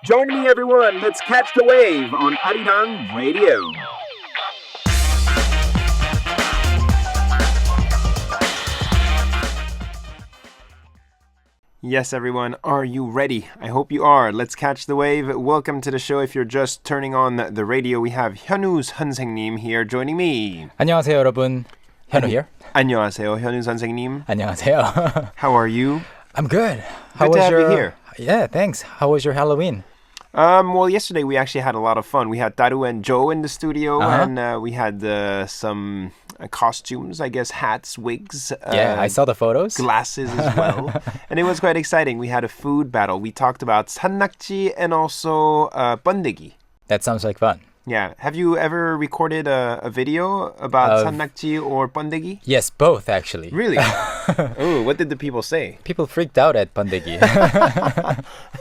Join me, everyone. Let's catch the wave on Arirang Radio. Yes, everyone, are you ready? I hope you are. Let's catch the wave. Welcome to the show. If you're just turning on the radio, we have 현우 선생님 here joining me. 안녕하세요, 여러분. 현우 here. 안녕하세요, 현우 선생님. 안녕하세요. How are you? I'm good. Good to have you here. Yeah, thanks. How was your Halloween? Well, yesterday we actually had a lot of fun. We had Daru and Joe in the studio, Uh-huh. and we had some costumes, I guess, hats, wigs. Yeah, I saw the photos. Glasses as well. And it was quite exciting. We had a food battle. We talked about 산낙지 and also 번데기. That sounds like fun. Yeah. Have you ever recorded a video about 산낙지 or 번데기? Yes, both actually. Really? Oh, what did the people say? People freaked out at 번데기.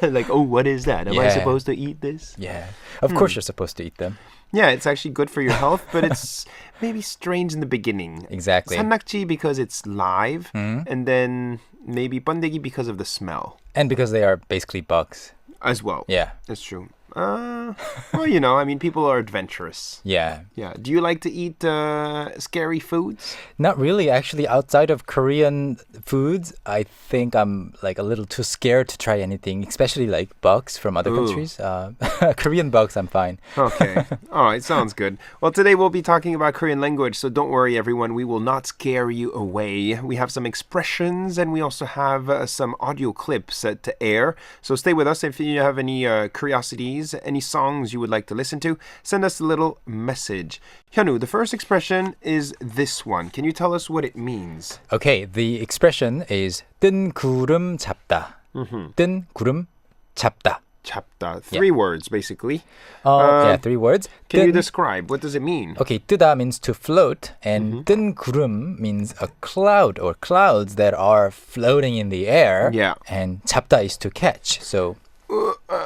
Like, oh, what is that? Am I Yeah. supposed to eat this? Yeah. Of course you're supposed to eat them. Yeah, it's actually good for your health, but it's maybe strange in the beginning. Exactly. 산낙지 because it's live, and then maybe 번데기 because of the smell And because they are basically bugs. as well. Yeah. That's true. Well, you know, I mean, people are adventurous. Yeah. Yeah. Do you like to eat scary foods? Not really. Actually, outside of Korean foods, I think I'm like a little too scared to try anything, especially like bugs from other Ooh. countries. Korean bugs, I'm fine. Okay. All right. Sounds good. Well, today we'll be talking about Korean language, so don't worry, everyone. We will not scare you away. We have some expressions, and we also have some audio clips to air. So stay with us. If you have any curiosities, any songs you would like to listen to, send us a little message. Hyunwoo, the first expression is this one. Can you tell us what it means? Okay, the expression is 뜬 구름 잡다. 뜬 구름 잡다. 잡다. Three words, basically. Yeah, 3 words. Can you 뜬- describe? What does it mean? Okay, 뜨다 means to float, and 뜬 구름 means a cloud or clouds that are floating in the air. Yeah. And 잡다 is to catch. So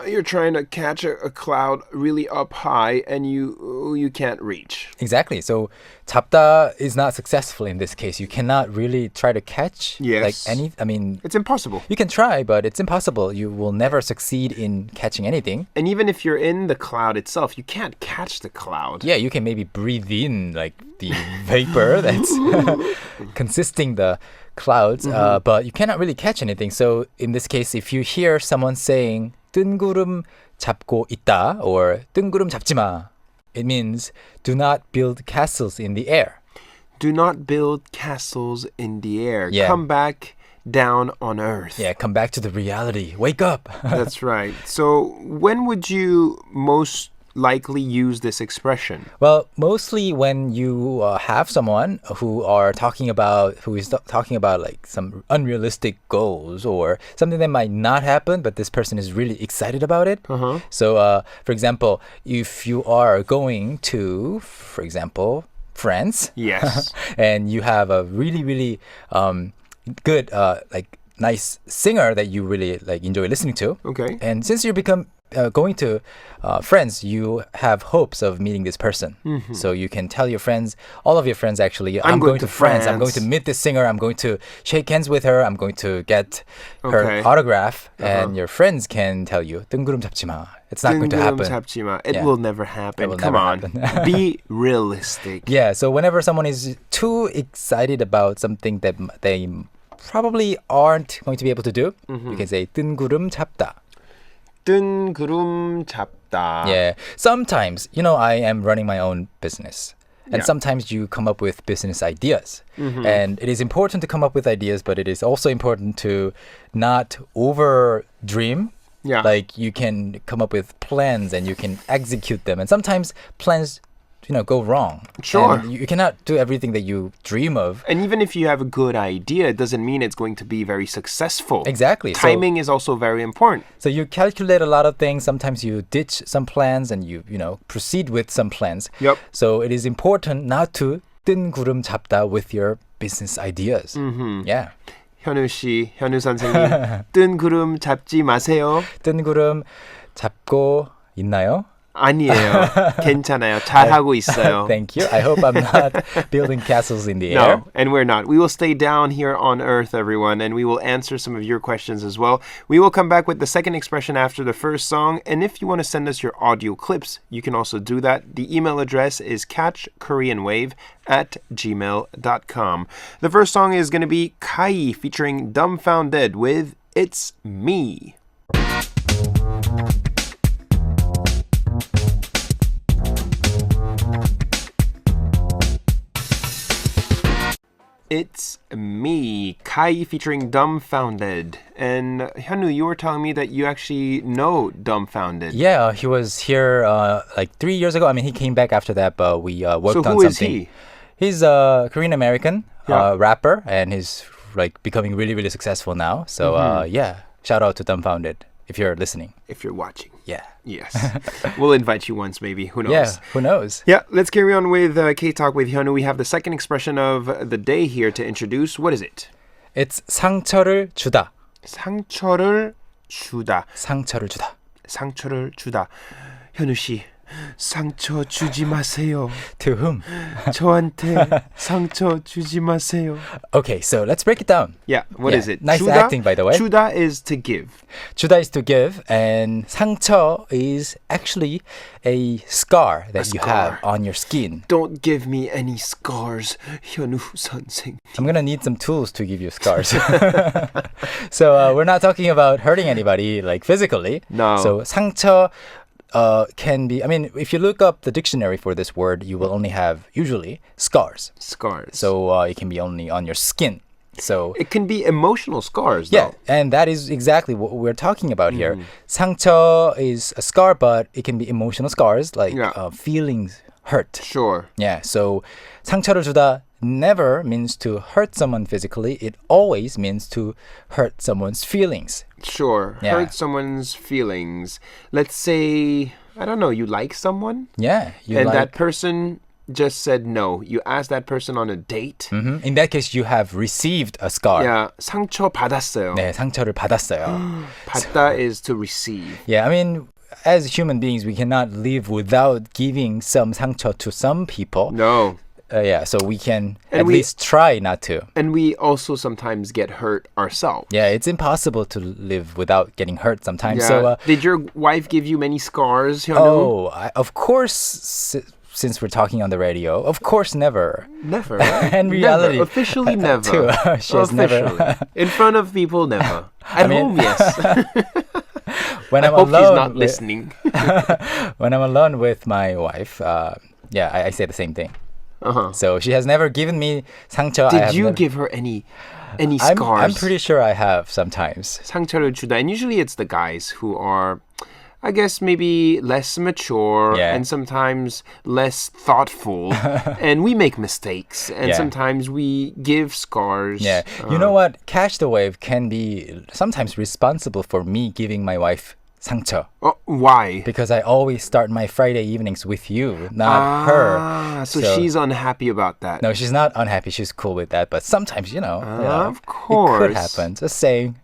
You're trying to catch a cloud really up high, and you can't reach. exactly. So 잡다 is not successful in this case. You cannot really try to catch like Yes. I mean, It's impossible. you can try, but it's impossible. You will never succeed in catching anything. And even if you're in the cloud itself, you can't catch the cloud. Yeah, you can maybe breathe in like the vapor that's consisting the clouds, but you cannot really catch anything. So in this case, if you hear someone saying 뜬구름 잡고 있다 or 뜬구름 잡지 마, it means do not build castles in the air. Do not build castles in the air. Yeah. Come back down on earth. Yeah, come back to the reality. Wake up. That's right. So when would you most likely use this expression? Well, mostly when you have someone who is talking about like some unrealistic goals or something that might not happen, but this person is really excited about it. So, for example, if you are going to, for example, France, Yes. and you have a really, really good, like nice singer that you really like enjoy listening to. Okay. And since you become going to friends, you have hopes of meeting this person. So you can tell your friends, all of your friends actually, I'm going to France. I'm going to meet this singer. I'm going to shake hands with her. I'm going to get her Okay. autograph. And your friends can tell you, 뜬구름 잡지 마. It's not going to happen. 잡지 마. It Yeah. will never happen. It will Come never on. happen. Be realistic. Yeah, so whenever someone is too excited about something that they probably aren't going to be able to do, you can say 뜬구름 잡다. 뜬구름 잡다. Yeah. Sometimes, I am running my own business. And Yeah. sometimes you come up with business ideas. And it is important to come up with ideas, but it is also important to not over dream. Yeah. Like you can come up with plans and you can execute them. And sometimes plans, go wrong. Sure. And you cannot do everything that you dream of. And even if you have a good idea, it doesn't mean it's going to be very successful. Exactly. Timing is also very important. So you calculate a lot of things. Sometimes you ditch some plans and you proceed with some plans. Yep. So it is important not to 뜬 구름 잡다 with your business ideas. Yeah. 현우 씨, 현우 선생님, 뜬 구름 잡지 마세요. 뜬 구름 잡고 있나요? 아니에요. 괜찮아요. 잘하고 있어요. Thank you. I hope I'm not building castles in the air. No, and we're not. We will stay down here on Earth, everyone, and we will answer some of your questions as well. We will come back with the second expression after the first song, and if you want to send us your audio clips, you can also do that. The email address is catchkoreanwave@gmail.com. The first song is going to be Kai featuring Dumbfounded with It's Me. It's Me, Kai featuring Dumbfounded. And Hyunwoo, you were telling me that you actually know Dumbfounded. Yeah, he was here like 3 years ago. I mean, he came back after that, but we worked on something. So who is he? He's a Korean American Yeah. rapper, and he's like becoming really, really successful now. So yeah, shout out to Dumbfounded if you're listening. If you're watching. Yeah. Yes. We'll invite you once, maybe. Who knows? Yeah, who knows? Yeah, let's carry on with K-Talk with Hyunwoo. We have the second expression of the day here to introduce. What is it? It's 상처를 주다. 상처를 주다. 상처를 주다. 상처를 주다. 현우 씨, 상처 주지 마세요. To whom? 저한테 상처 주지 마세요. Okay, so let's break it down. Yeah, what Yeah, is it? nice 주다? acting, by the way. 주다 is to give. 주다 is to give, and 상처 is actually a scar that you have on your skin. Don't give me any scars, 현우 선생. I'm gonna need some tools to give you scars. So we're not talking about hurting anybody like physically. No. So 상처 can be, I mean, if you look up the dictionary for this word, you will only have usually scars. Scars. So it can be only on your skin. So it can be emotional scars, though. yeah, and that is exactly what we're talking about here. 상처 is a scar, but it can be emotional scars, like Yeah. feelings hurt. Sure. Yeah, so 상처를 주다 never means to hurt someone physically. It always means to hurt someone's feelings. Sure. Yeah. Hurt someone's feelings. Let's say, I don't know, you like someone? Yeah, you And like. that person just said no. You asked that person on a date. Mhm. In that case, you have received a scar. Yeah, 상처 받았어요. 네, 상처를 받았어요. 받다 is to receive. Yeah, I mean, as human beings, we cannot live without giving some 상처 to some people. No. Yeah, so we can And at we- least try not to. And we also sometimes get hurt ourselves. Yeah, it's impossible to live without getting hurt sometimes. Yeah. So, Did your wife give you many scars, Hyunwoo? of course, since we're talking on the radio, of course, never. Never. Right? In reality, Never. Officially never. too. She has never. Officially. In front of people, never. At home, yes. When I I'm hope he's alone, not listening. when I'm alone with my wife, yeah, I say the same thing. Uh-huh. So she has never given me 상처. Did you give her any scars? I'm pretty sure I have sometimes. 상처를 주다. And usually it's the guys who are, I guess, maybe less mature Yeah. and sometimes less thoughtful. And we make mistakes. And Yeah. sometimes we give scars. Yeah. You know what? Catch the Wave can be sometimes responsible for me giving my wife 상처. Oh, why? Because I always start my Friday evenings with you, not her. So she's unhappy about that. No, she's not unhappy. She's cool with that. But sometimes, Of it course. could happen. Just saying.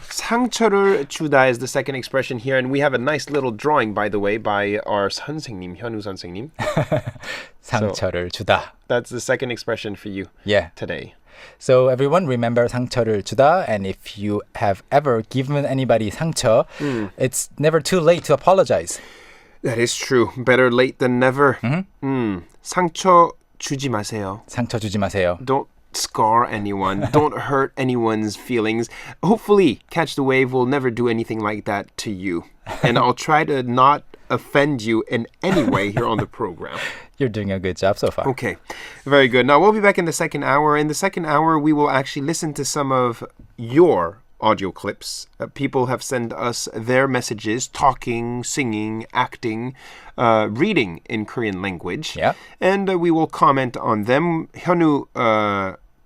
상처를 주다 is the second expression here, and we have a nice little drawing, by the way, by our 선생님, 현우 선생님. 상처를 주다. That's the second expression for you Yeah. today. So everyone remember 상처를 주다, and if you have ever given anybody 상처, it's never too late to apologize. That is true. Better late than never. 상처 주지 마세요. 상처 주지 마세요. Don't scar anyone. Don't hurt anyone's feelings. Hopefully, Catch the Wave will never do anything like that to you. And I'll try to not offend you in any way here on the program. You're doing a good job so far. Okay, very good. Now, we'll be back in the second hour. In the second hour, we will actually listen to some of your audio clips. People have sent us their messages, talking, singing, acting, reading in Korean language. Yeah. And we will comment on them. Hyunwoo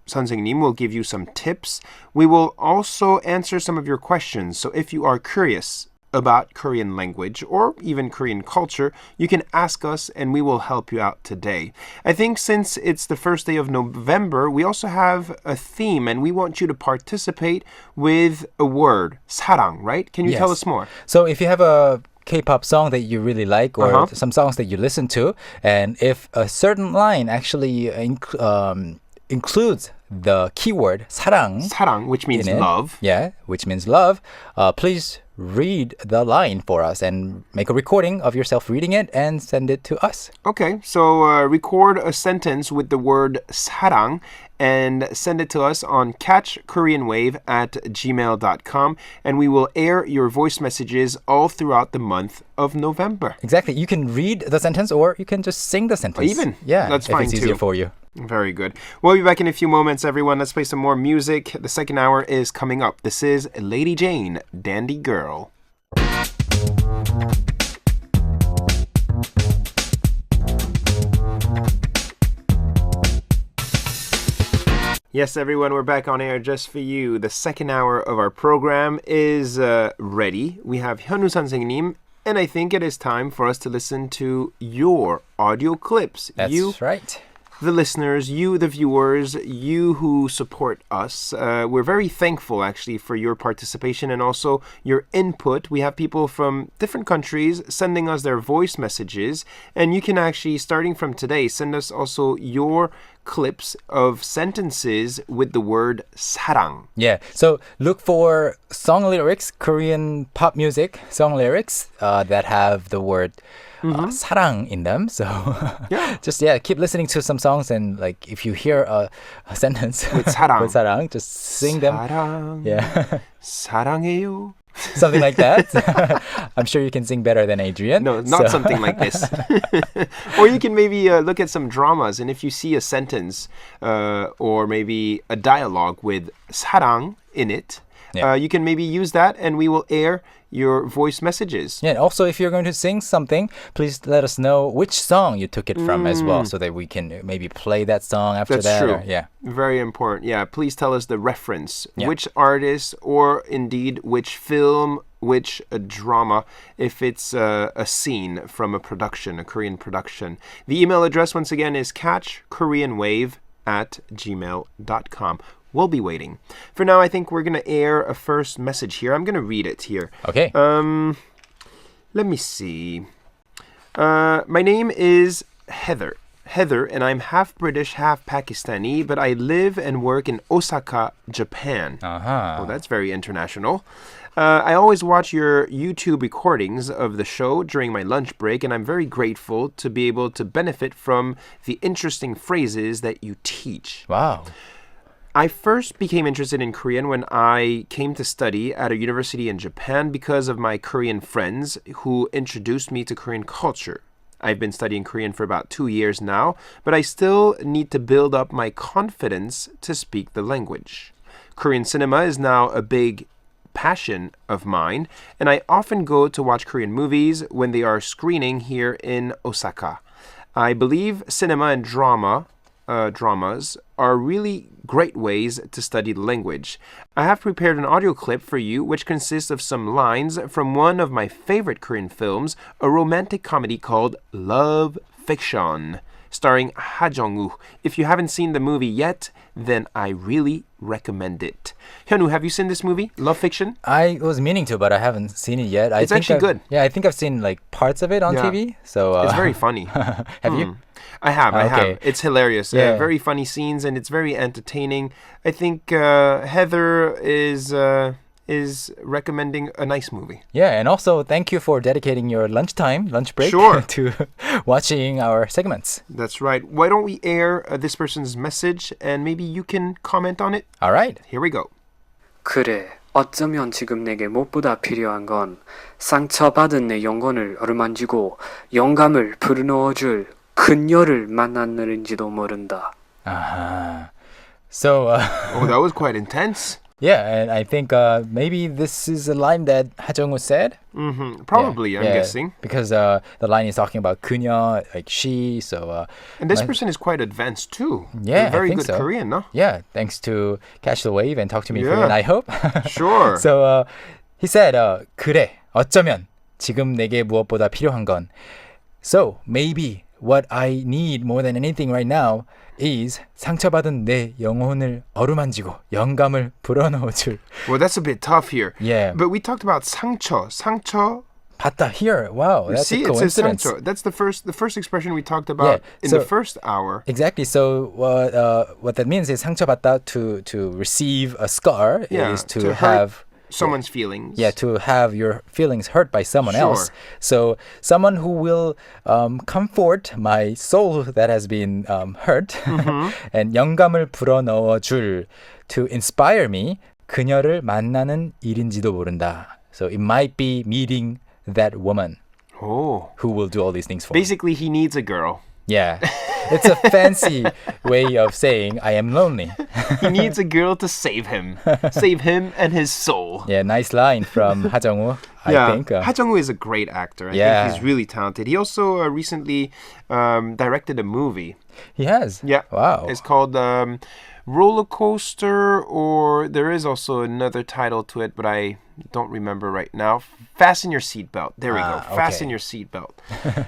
선생님 will give you some tips. We will also answer some of your questions. So if you are curious about Korean language or even Korean culture, you can ask us and we will help you out today. I think since it's the first day of November, we also have a theme and we want you to participate with a word, 사랑, right? Can you tell Yes. us more? So if you have a K-pop song that you really like or Uh-huh. some songs that you listen to, and if a certain line actually includes the keyword 사랑, 사랑, which means in it, love. yeah, which means love, please read the line for us and make a recording of yourself reading it and send it to us. Okay, so record a sentence with the word 사랑 and send it to us on catchkoreanwave@gmail.com, and we will air your voice messages all throughout the month of November. Exactly. You can read the sentence or you can just sing the sentence. Even. Yeah, That's if fine it's easier too. for you. Very good. We'll be back in a few moments, everyone. Let's play some more music. The second hour is coming up. This is Lady Jane, Dandy Girl. Yes, everyone, we're back on air just for you. The second hour of our program is ready. We have Hyunwoo 선생님, and I think it is time for us to listen to your audio clips. That's you, right. the listeners, you, the viewers, you who support us. We're very thankful, actually, for your participation and also your input. We have people from different countries sending us their voice messages, and you can actually, starting from today, send us also your clips of sentences with the word 사랑. Yeah. So look for song lyrics, Korean pop music song lyrics that have the word 사랑 in them. So Yeah. just keep listening to some songs and like if you hear a sentence With 사랑. with 사랑, just sing them. 사랑, Yeah. 사랑해요. Something like that. I'm sure you can sing better than Adrian. No, not something like this. Or you can maybe look at some dramas, and if you see a sentence or maybe a dialogue with 사랑 in it, Yeah. you can maybe use that, and we will air your voice messages. Yeah, and also if you're going to sing something, please let us know which song you took it from as well, so that we can maybe play that song after That's that. true. Or, yeah. Very important. Yeah, please tell us the reference, Yeah. which artist, or indeed which film, which drama, if it's a scene from a production, a Korean production. The email address, once again, is catchkoreanwave@gmail.com. We'll be waiting. For now, I think we're going to air a first message here. I'm going to read it here. Okay. Let me see. My name is Heather. Heather, and I'm half British, half Pakistani, but I live and work in Osaka, Japan. Uh-huh. Oh, that's very international. I always watch your YouTube recordings of the show during my lunch break, and I'm very grateful to be able to benefit from the interesting phrases that you teach. Wow. I first became interested in Korean when I came to study at a university in Japan because of my Korean friends who introduced me to Korean culture. I've been studying Korean for about 2 years now, but I still need to build up my confidence to speak the language. Korean cinema is now a big passion of mine, and I often go to watch Korean movies when they are screening here in Osaka. I believe cinema and dramas are really great ways to study the language. I have prepared an audio clip for you which consists of some lines from one of my favorite Korean films, a romantic comedy called Love Fiction, starring Ha Jung-woo. If you haven't seen the movie yet, then I really recommend it. Hyunwoo, have you seen this movie, Love Fiction? I was meaning to, but I haven't seen it yet. It's actually good. Yeah, I think I've seen like parts of it on Yeah. TV. So It's very funny. have you? I have. Okay. It's hilarious. Yeah. Very funny scenes, and it's very entertaining. I think Heather is recommending a nice movie. Yeah, and also thank you for dedicating your lunch break Sure. to watching our segments. That's right. Why don't we air this person's message, and maybe you can comment on it? All right. Here we go. 그래, 어쩌면 지금 내게 무엇보다 필요한 건 상처받은 내 영혼을 어루만지고 영감을 불어넣어줄 그녀를 만났는지도 모른다. Uh-huh. So, Oh, that was quite intense. yeah, and I think maybe this is a line that Ha Jung-woo said. Probably, I'm Yeah, guessing. because the line is talking about 그녀, like she. So, And this person is quite advanced too. Yeah, I very think good so. Korean, no? yeah, thanks to Catch the Wave and Talk to Me Yeah. Korean, I hope. Sure. So he said, 그래, 어쩌면 지금 내게 무엇보다 필요한 건. So maybe what I need more than anything right now is 상처받은 내 영혼을 어루만지고 영감을 불어넣어줄. Well, that's a bit tough here. Yeah. But we talked about 상처. 상처 봤다 here. Wow, that's See, a it says coincidence. 상처. That's the first expression we talked about in the so- first hour. Exactly. So what that means is 상처받다 to receive a scar Yeah, is to to hurt have someone's feelings. Yeah, to have your feelings hurt by someone Sure. else. So someone who will comfort my soul that has been hurt Mm-hmm. and 영감을 불어넣어 줄 to inspire me 그녀를 만나는 일인지도 모른다. So it might be meeting that woman Oh. who will do all these things for me. Basically, he needs a girl. Yeah. It's a fancy way of saying I am lonely. He needs a girl to save him. Save him and his soul. Yeah, nice line from 하정우, I think. Ha Jung-woo is a great actor. I Yeah. think he's really talented. He also recently directed a movie. He has. Yeah. Wow. It's called Roller Coaster, or there is also another title to it, but I don't remember right now. Fasten your seatbelt. There we go. Fasten okay. your seatbelt.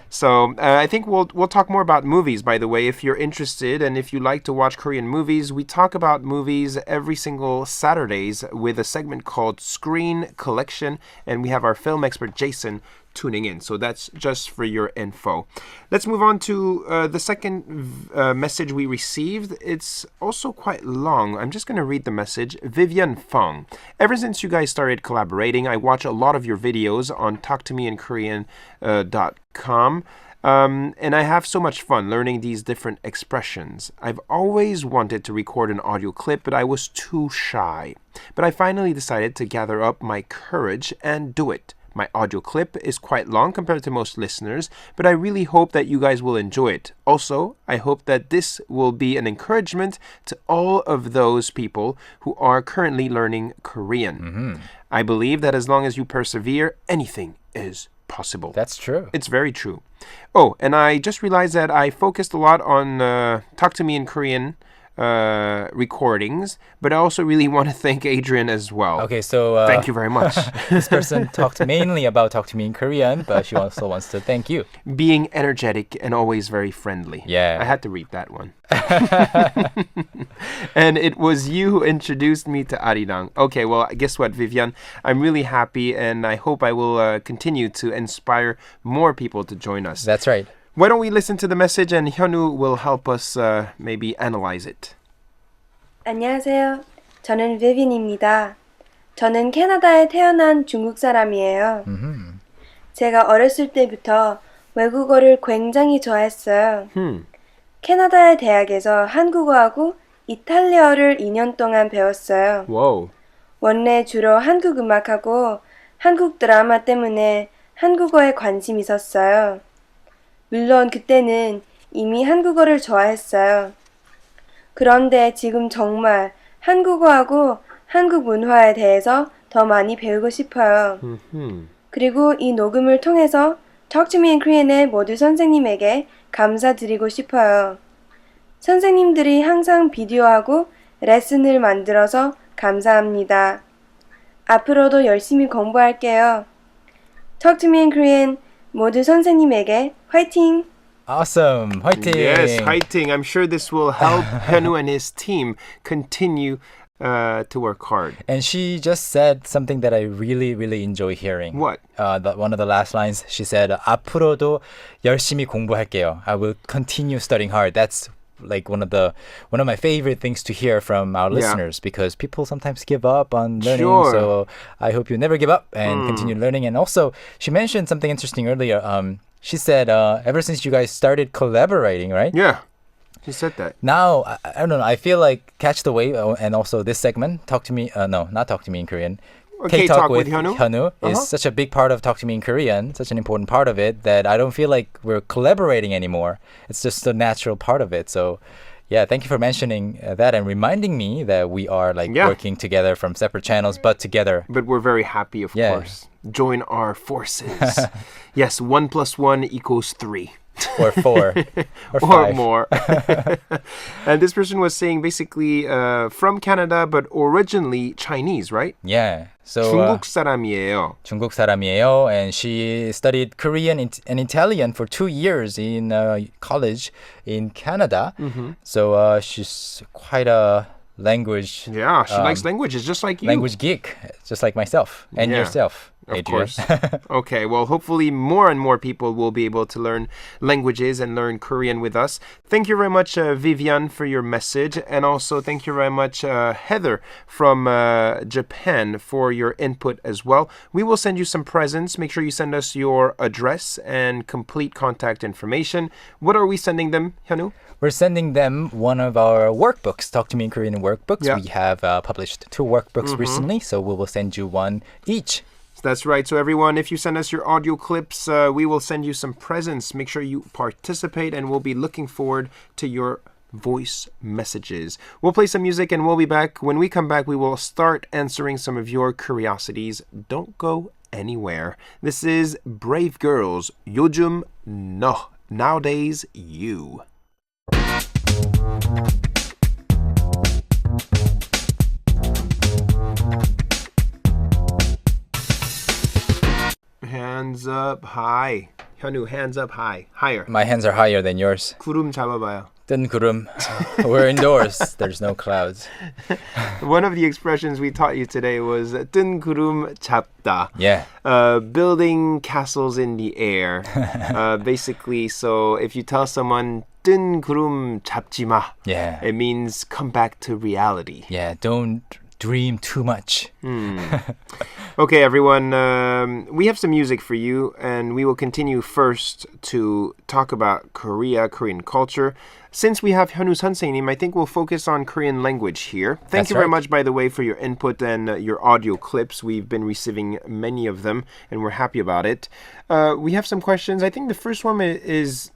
So I think we'll talk more about movies, by the way, if you're interested and if you like to watch Korean movies. We talk about movies every single Saturdays with a segment called Screen Collection, and we have our film expert Jason tuning in. So that's just for your info. Let's move on to the second message we received. It's also quite long. I'm just going to read the message. Vivian Fong. Ever since you guys started collaborating, I watch a lot of your videos on talktomeinkorean.com. And I have so much fun learning these different expressions. I've always wanted to record an audio clip, but I was too shy. But I finally decided to gather up my courage and do it. My audio clip is quite long compared to most listeners, but I really hope that you guys will enjoy it. Also, I hope that this will be an encouragement to all of those people who are currently learning Korean. I believe that as long as you persevere, anything is possible. That's true. It's very true. Oh, and I just realized that I focused a lot on Talk to Me in Korean recordings, but I also really want to thank Adrian as well. Okay, so Thank you very much. this person talked mainly about Talk to Me in Korean, but she also wants to thank you. Being energetic and always very friendly. Yeah. I had to read that one. And it was you who introduced me to Arirang. Okay, well, guess what, Vivian? I'm really happy, and I hope I will continue to inspire more people to join us. That's right. Why don't we listen to the message, and Hyunwoo will help us maybe analyze it. 안녕하세요. 저는 비빈입니다. 저는 캐나다에 태어난 중국 사람이에요. 제가 어렸을 때부터 외국어를 굉장히 좋아했어요. 캐나다의 대학에서 한국어하고 이탈리아어를 2년 동안 배웠어요. Whoa. 원래 주로 한국 음악하고 한국 드라마 때문에 한국어에 관심이 있었어요. 물론 그때는 이미 한국어를 좋아했어요. 그런데 지금 정말 한국어하고 한국 문화에 대해서 더 많이 배우고 싶어요. 그리고 이 녹음을 통해서 Talk to Me in Korean의 모두 선생님에게 감사드리고 싶어요. 선생님들이 항상 비디오하고 레슨을 만들어서 감사합니다. 앞으로도 열심히 공부할게요. Talk to Me in Korean 모두 선생님에게 화이팅! Awesome. 화이팅. Yes, fighting. I'm sure this will help Hyunwoo and his team continue to work hard. And she just said something that I really, really enjoy hearing. What? One of the last lines, she said, 앞으로도 열심히 공부할게요. I will continue studying hard. That's like one of my favorite things to hear from our listeners, because people sometimes give up on learning. Sure. So I hope you never give up and continue learning. And also, she mentioned something interesting earlier. She said, ever since you guys started collaborating, right? Yeah, she said that. Now, I don't know, I feel like Catch the Wave and also this segment, Talk to Me, no, not Talk to Me in Korean. K-Talk with Hyunwoo? Is such a big part of Talk to Me in Korean, such an important part of it, that I don't feel like we're collaborating anymore. It's just a natural part of it. So, yeah, thank you for mentioning that and reminding me that we are working together from separate channels, but together. But we're very happy, of course. Join our forces. Yes, 1 + 1 = 3. Or 4. Or 5. Or more. And this person was saying basically from Canada, but originally Chinese, right? Yeah. So 중국 사람이에요. 중국 사람이에요, and she studied Korean and Italian for 2 years in college in Canada. So she's quite a language. Yeah, she likes languages just like you. Language geek, just like myself and Yeah. yourself. Of Adrian. course. Okay, well, hopefully more and more people will be able to learn languages and learn Korean with us. Thank you very much, Vivian, for your message. And also thank you very much, Heather from Japan, for your input as well. We will send you some presents. Make sure you send us your address and complete contact information. What are we sending them, Hyunwoo? We're sending them one of our workbooks, Talk to Me in Korean workbooks. Yeah. We have published 2 workbooks recently, so we will send you one each. That's right. So everyone, if you send us your audio clips, we will send you some presents. Make sure you participate, and we'll be looking forward to your voice messages. We'll play some music and we'll be back. When we come back, we will start answering some of your curiosities. Don't go anywhere. This is Brave Girls, 요즘 너, nowadays you. Hands up high. 현우, hands up high. Higher. My hands are higher than yours. 구름 잡아봐요. 뜬 구름. We're indoors. There's no clouds. One of the expressions we taught you today was 뜬 구름 잡다. Yeah. Building castles in the air. Basically, so if you tell someone 뜬 구름 잡지 마, Yeah. it means come back to reality. Yeah, don't dream too much. Okay, everyone, we have some music for you, and we will continue first to talk about Korea, Korean culture. Since we have Hyunwoo 선생님, I think we'll focus on Korean language here. Thank That's you very right. much, by the way, for your input and your audio clips. We've been receiving many of them, and we're happy about it. We have some questions. I think the first one is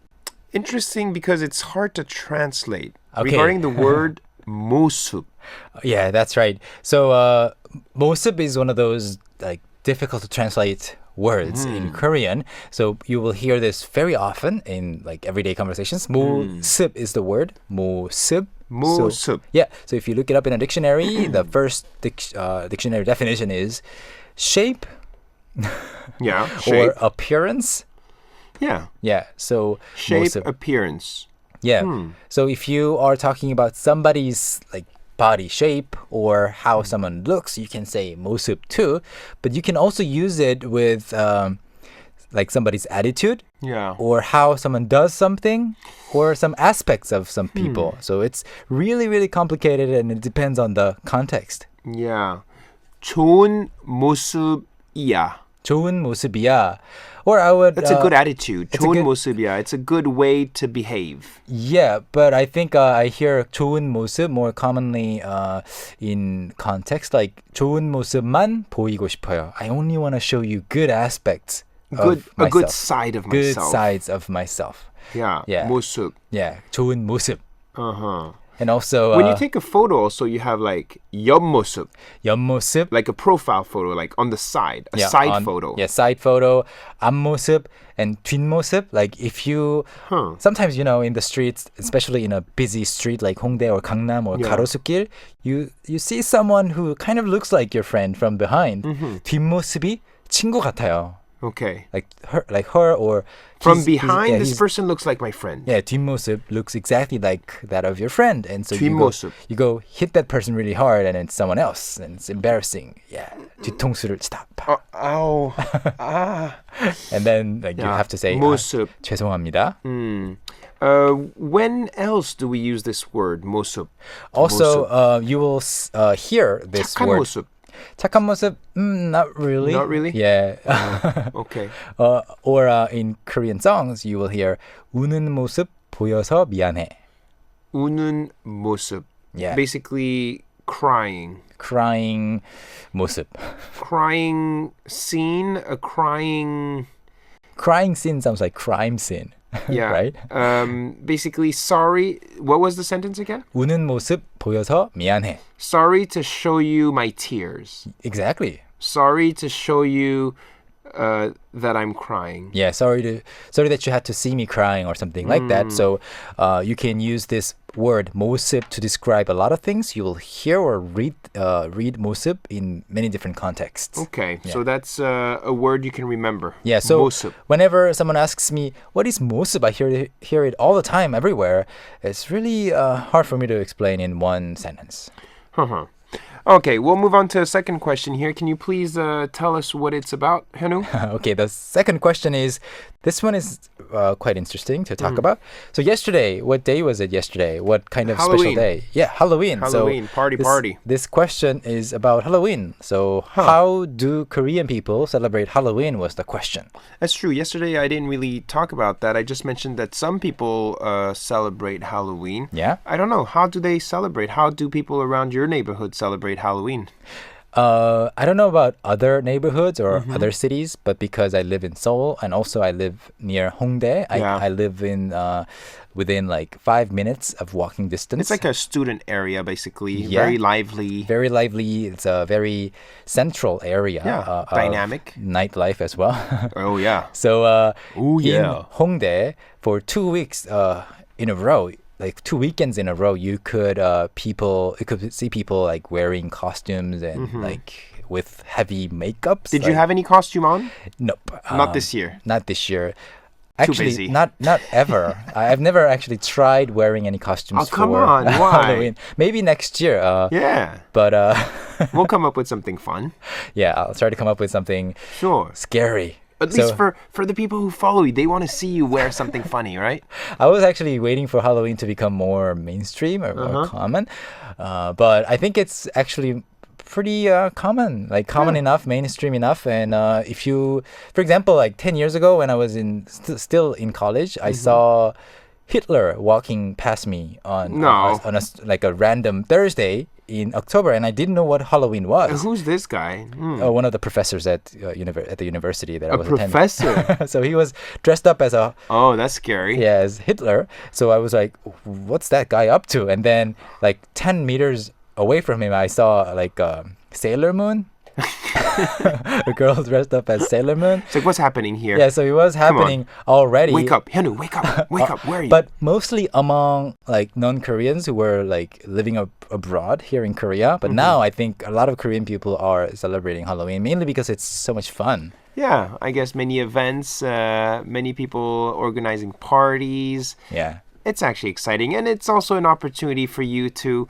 interesting because it's hard to translate. Okay. Regarding the word 모습. Yeah, that's right. So, 모습 is one of those like difficult to translate words in Korean. So you will hear this very often in like everyday conversations. 모습 is the word. 모습. 모습. So, yeah. So if you look it up in a dictionary, the first dictionary definition is shape Yeah, or shape. appearance. Yeah, Yeah. So shape, 모습. appearance. Yeah. So if you are talking about somebody's like body shape or how someone looks, you can say 모습 too. But you can also use it with like somebody's attitude Yeah. or how someone does something or some aspects of some people. So it's really, really complicated and it depends on the context. Yeah. 좋은 모습이야. 좋은 모습이야. Or I would... That's a good attitude. it's a 좋은 good- 모습이야. It's a good way to behave. Yeah, but I think I hear 좋은 모습 more commonly in context like 좋은 모습만 보이고 싶어요. I only want to show you good aspects of A good myself. side of Good myself. sides of myself. Yeah. Yeah. 모습. Yeah, 좋은 모습. Uh-huh. And also When you take a photo also, you have like 옆모습, 옆모습. like a profile photo, like on the side, a Yeah, side photo. Yeah, side photo. 앞모습 and 뒷모습. Like if you sometimes in the streets, especially in a busy street like Hongdae or Gangnam or Yeah. 가로수길, you see someone who kind of looks like your friend from behind. 뒷모습이 친구 같아요. Okay. Like her or From he's- behind, yeah, this he's- person looks like my friend. Yeah, 뒷모습 looks exactly like that of your friend, and so 뒷모습. you go hit that person really hard, and it's someone else, and it's embarrassing. Yeah, 뒤통수를 stop, Ow. Ah. and then like you Yeah. have to say 모습. 죄송합니다. When else do we use this word, 모습? Also, you will hear this 착한 word. 모습. 착한 모습, not really. Not really? Yeah. Okay. Or in Korean songs, you will hear 우는 모습 보여서 미안해. 우는 모습. Yeah. Basically, crying. Crying 모습. Crying scene, a crying... Crying scene sounds like crime scene. Yeah. Right? Basically, sorry. What was the sentence again? 우는 모습 보여서 미안해. Sorry to show you my tears. Exactly. Sorry to show you that I'm crying. Yeah, sorry that you had to see me crying or something like that. So you can use this word 모습 to describe a lot of things. You will hear or read 모습 in many different contexts. Okay, so that's a word you can remember. Yeah, so 모습. whenever someone asks me, what is 모습? I hear it all the time, everywhere. It's really hard for me to explain in one sentence. Uh-huh. Okay, we'll move on to a second question here. Can you please tell us what it's about, Hyunwoo? Okay, the second question is, this one is quite interesting to talk about. So yesterday, what day was it yesterday? What kind of special Halloween. day? Yeah, Halloween. Halloween, So party. This question is about Halloween. So how do Korean people celebrate Halloween was the question. That's true. Yesterday I didn't really talk about that. I just mentioned that some people celebrate Halloween. Yeah? I don't know. How do they celebrate? How do people around your neighborhood celebrate Halloween? I don't know about other neighborhoods or other cities, but because I live in Seoul and also I live near Hongdae, Yeah. I live in within like 5 minutes of walking distance. It's like a student area, basically. Yeah. Very lively. Very lively. It's a very central area. Yeah, of dynamic. Nightlife as well. Oh, yeah. So Oh, in yeah. Hongdae, for 2 weeks in a row, like 2 weekends in a row, you could see people like wearing costumes and like with heavy makeups. Did you have any costume on? Nope. Not this year. Not this year. Actually, busy. not ever. I've never actually tried wearing any costumes Oh, come for on, why? Halloween. Maybe next year. Yeah. But We'll come up with something fun. yeah, I'll try to come up with something Sure. scary. At So, least for the people who follow you, they want to see you wear something funny, right? I was actually waiting for Halloween to become more mainstream or more common, but I think it's actually pretty common, like common enough, mainstream enough. And if you, for example, like 10 years ago when I was still in college, I saw Hitler walking past me on No. like a random Thursday in October, and I didn't know what Halloween was. Who's this guy? One of the professors at the university that I A was professor? attending. So he was dressed up as Oh, that's scary. as Hitler. So I was like, what's that guy up to? And then like 10 meters away from him, I saw like Sailor Moon. A girl dressed up as Sailor Moon. It's like, what's happening here? Yeah, so it was happening already. Wake up, Hyunwoo, wake up, wake up. Where are you? But mostly among like non-Koreans who were like living abroad here in Korea. But now I think a lot of Korean people are celebrating Halloween mainly because it's so much fun. Yeah, I guess many events, many people organizing parties. Yeah. It's actually exciting, and it's also an opportunity for you to,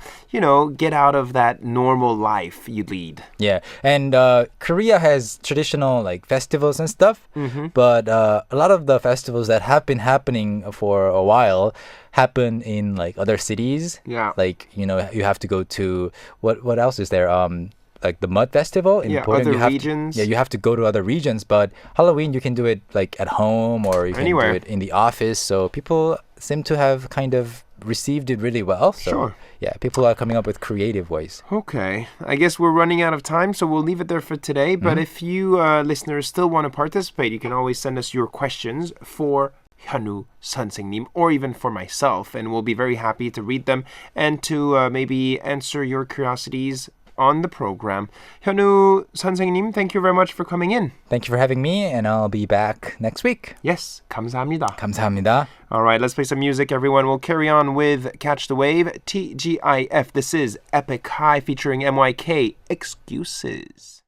get out of that normal life you lead. Yeah, and Korea has traditional like festivals and stuff, but a lot of the festivals that have been happening for a while happen in like other cities. Yeah. Like you have to go to what else is there? Like the Mud Festival in Poland. Other You have regions. you have to go to other regions, but Halloween you can do it like at home or you can Anywhere. do it in the office. So people seem to have kind of received it really well. So Sure. yeah, people are coming up with creative ways. Okay, I guess we're running out of time, so we'll leave it there for today. But if you listeners still want to participate, you can always send us your questions for Hyunwoo 선생님 or even for myself, and we'll be very happy to read them and to maybe answer your curiosities on the program. Hyunwoo 선생님, thank you very much for coming in. Thank you for having me, and I'll be back next week. Yes, 감사합니다. 감사합니다. All right, let's play some music, everyone. We'll carry on with Catch the Wave, TGIF. This is Epic High featuring MYK, Excuses.